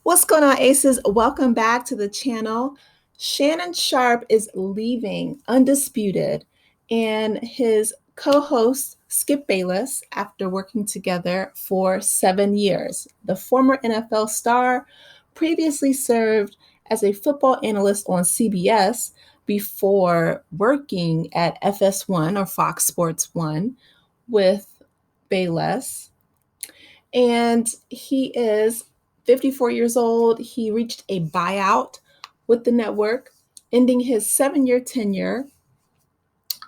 What's going on, Aces? Welcome back to the channel. Shannon Sharpe is leaving Undisputed, and his co host, Skip Bayless, after working together for 7 years. The former NFL star previously served as a football analyst on CBS before working at FS1 or Fox Sports 1 with Bayless, and he is 54 years old. He reached a buyout with the network, ending his 7 year tenure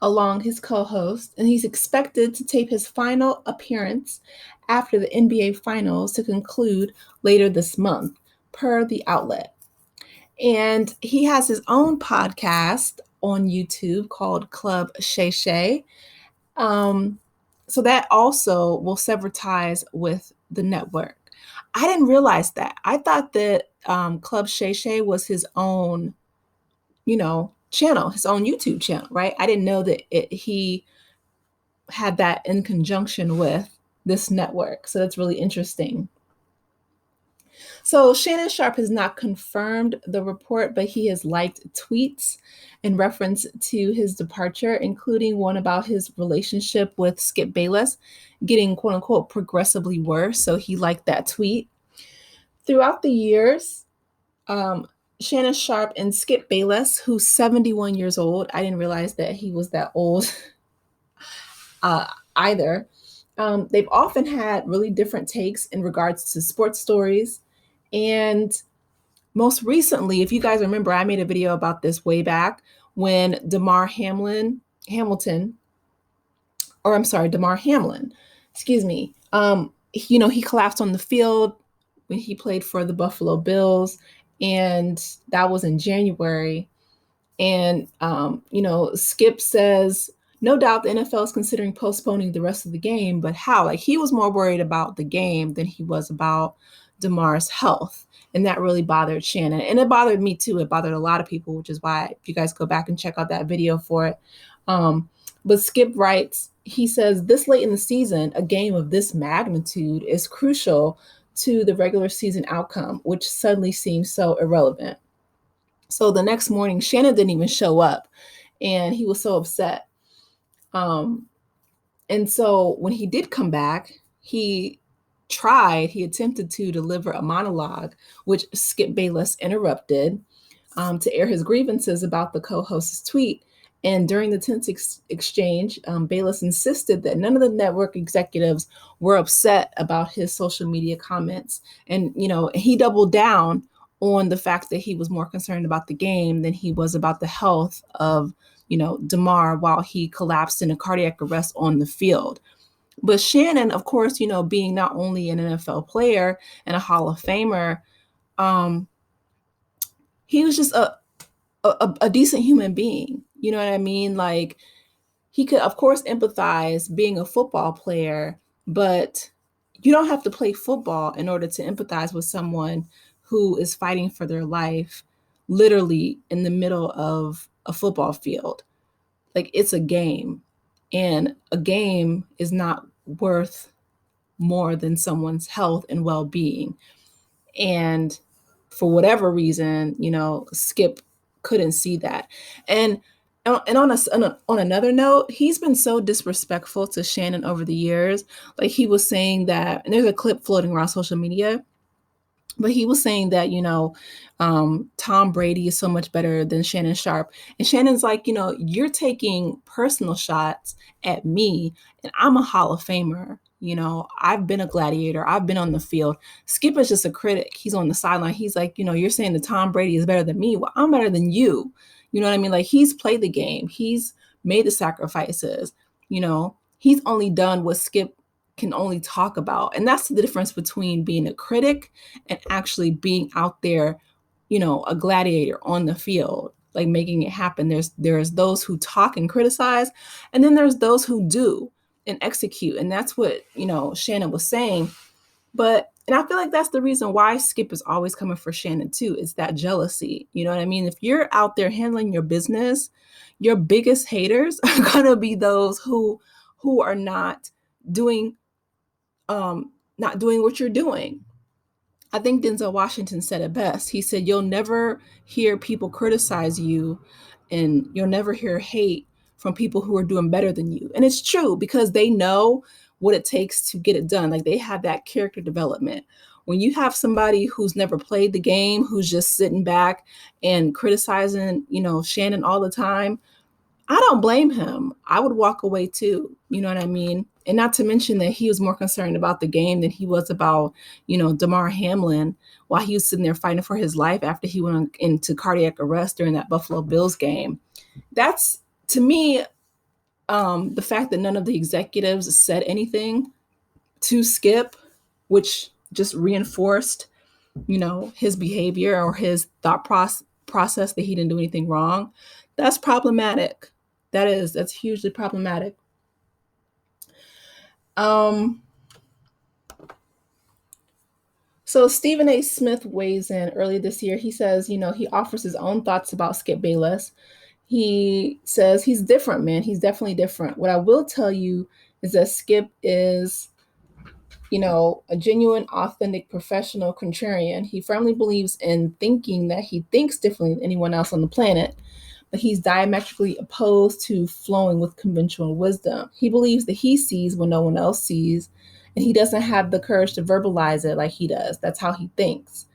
along his co host, and he's expected to tape his final appearance after the NBA Finals to conclude later this month, per the outlet. And he has his own podcast on YouTube called Club Shay Shay. So that also will sever ties with the network. I didn't realize that. I thought that Club Shay Shay was his own, channel, his own YouTube channel, right? I didn't know that he had that in conjunction with this network. So that's really interesting. So Shannon Sharpe has not confirmed the report, but he has liked tweets in reference to his departure, including one about his relationship with Skip Bayless getting quote unquote progressively worse. So he liked that tweet. Throughout the years, Shannon Sharpe and Skip Bayless, who's 71 years old, I didn't realize that he was that old either. They've often had really different takes in regards to sports stories. And most recently, if you guys remember, I made a video about this way back when Damar Hamlin, excuse me, he collapsed on the field when he played for the Buffalo Bills, and that was in January. And, Skip says, no doubt the NFL is considering postponing the rest of the game, but how? Like, he was more worried about the game than he was about Damar's health. And that really bothered Shannon. And it bothered me too. It bothered a lot of people, which is why if you guys go back and check out that video for it. But Skip writes, he says, this late in the season, a game of this magnitude is crucial to the regular season outcome, which suddenly seems so irrelevant. So the next morning, Shannon didn't even show up, and he was so upset. And so when he did come back, he attempted to deliver a monologue, which Skip Bayless interrupted to air his grievances about the co-host's tweet. And during the tense exchange, Bayless insisted that none of the network executives were upset about his social media comments. And, he doubled down on the fact that he was more concerned about the game than he was about the health of, Damar while he collapsed in a cardiac arrest on the field. But Shannon, of course, being not only an NFL player and a Hall of Famer, he was just a decent human being. You know what I mean? Like, he could, of course, empathize being a football player, but you don't have to play football in order to empathize with someone who is fighting for their life, literally in the middle of a football field. Like, it's a game, and a game is not worth more than someone's health and well-being. And for whatever reason, Skip couldn't see that. And on another note, he's been so disrespectful to Shannon over the years. Like, he was saying that, and there's a clip floating around social media, but he was saying that, Tom Brady is so much better than Shannon Sharpe. And Shannon's like, you're taking personal shots at me, and I'm a Hall of Famer. I've been a gladiator. I've been on the field. Skip is just a critic. He's on the sideline. He's like, you're saying that Tom Brady is better than me. Well, I'm better than you. You know what I mean? Like, he's played the game. He's made the sacrifices. He's only done what Skip can only talk about. And that's the difference between being a critic and actually being out there, a gladiator on the field, like making it happen. There's those who talk and criticize, and then there's those who do and execute. And that's what, Shannon was saying. And I feel like that's the reason why Skip is always coming for Shannon too, is that jealousy. You know what I mean? If you're out there handling your business, your biggest haters are going to be those who are not doing what you're doing. I think Denzel Washington said it best. He said, "You'll never hear people criticize you, and you'll never hear hate from people who are doing better than you." And it's true, because they know what it takes to get it done. Like, they have that character development. When you have somebody who's never played the game, who's just sitting back and criticizing, Shannon all the time, I don't blame him. I would walk away too. You know what I mean? And not to mention that he was more concerned about the game than he was about, Damar Hamlin, while he was sitting there fighting for his life after he went into cardiac arrest during that Buffalo Bills game. That's, to me, the fact that none of the executives said anything to Skip, which just reinforced, his behavior or his thought process that he didn't do anything wrong. That's problematic. That's hugely problematic. So Stephen A. Smith weighs in earlier this year. He says, he offers his own thoughts about Skip Bayless. He says he's different, man. He's definitely different. What I will tell you is that Skip is, a genuine, authentic, professional contrarian. He firmly believes in thinking that he thinks differently than anyone else on the planet, but he's diametrically opposed to flowing with conventional wisdom. He believes that he sees when no one else sees, and he doesn't have the courage to verbalize it like he does. That's how he thinks.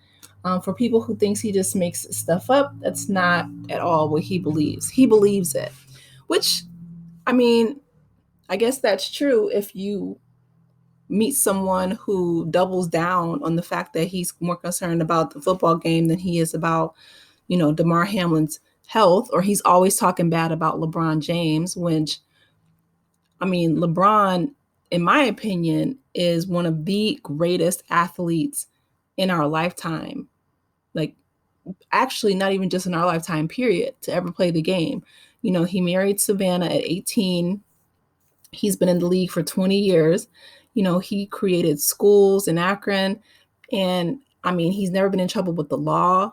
For people who thinks he just makes stuff up, that's not at all what he believes. He believes it, which, I guess that's true if you meet someone who doubles down on the fact that he's more concerned about the football game than he is about, Damar Hamlin's health, or he's always talking bad about LeBron James, which, LeBron, in my opinion, is one of the greatest athletes in our lifetime. Like, actually, not even just in our lifetime, period, to ever play the game. He married Savannah at 18. He's been in the league for 20 years. He created schools in Akron, and he's never been in trouble with the law.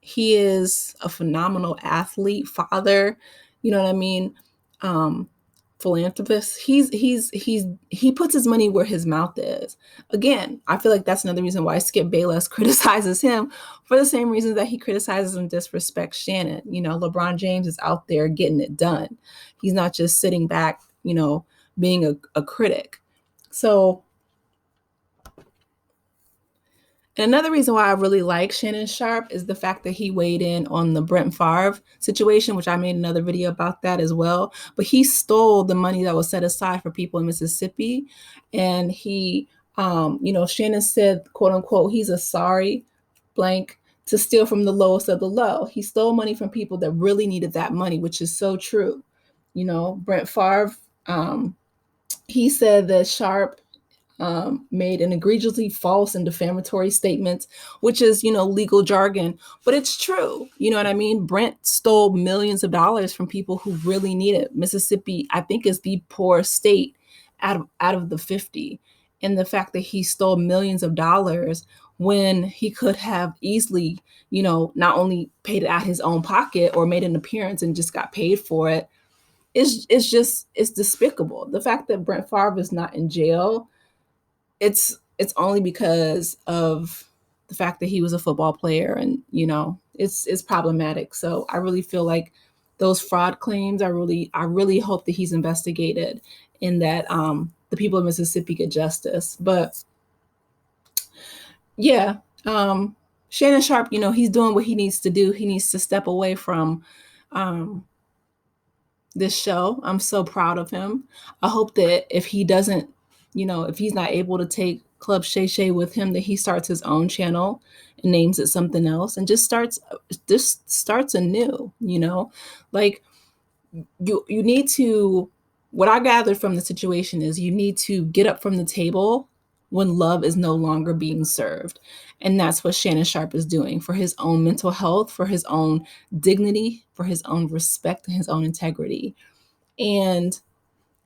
He is a phenomenal athlete, father, you know what I mean? Philanthropist. He puts his money where his mouth is. Again, I feel like that's another reason why Skip Bayless criticizes him, for the same reasons that he criticizes and disrespects Shannon. LeBron James is out there getting it done. He's not just sitting back, being a critic. So, and another reason why I really like Shannon Sharpe is the fact that he weighed in on the Brett Favre situation, which I made another video about that as well. But he stole the money that was set aside for people in Mississippi. And he, Shannon said, quote unquote, he's a sorry blank to steal from the lowest of the low. He stole money from people that really needed that money, which is so true. Brett Favre, he said that Sharpe made an egregiously false and defamatory statement, which is, legal jargon, but it's true. You know what I mean? Brent stole millions of dollars from people who really need it. Mississippi, I think, is the poorest state out of the 50. And the fact that he stole millions of dollars when he could have easily, not only paid it out his own pocket or made an appearance and just got paid for it, it's despicable. The fact that Brett Favre is not in jail, it's only because of the fact that he was a football player, and it's problematic. So I really feel like those fraud claims, I really hope that he's investigated and that the people of Mississippi get justice. But yeah, Shannon Sharpe, he's doing what he needs to do. He needs to step away from this show. I'm so proud of him. I hope that if he doesn't, if he's not able to take Club Shay Shay with him, that he starts his own channel and names it something else and just starts anew. Like, you need to, what I gathered from the situation is you need to get up from the table when love is no longer being served. And that's what Shannon Sharpe is doing for his own mental health, for his own dignity, for his own respect and his own integrity. And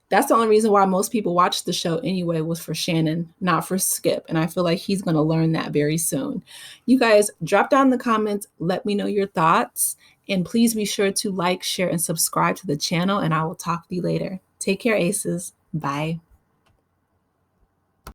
that's the only reason why most people watched the show anyway, was for Shannon, not for Skip. And I feel like he's going to learn that very soon. You guys, drop down in the comments. Let me know your thoughts. And please be sure to like, share, and subscribe to the channel. And I will talk to you later. Take care, aces. Bye.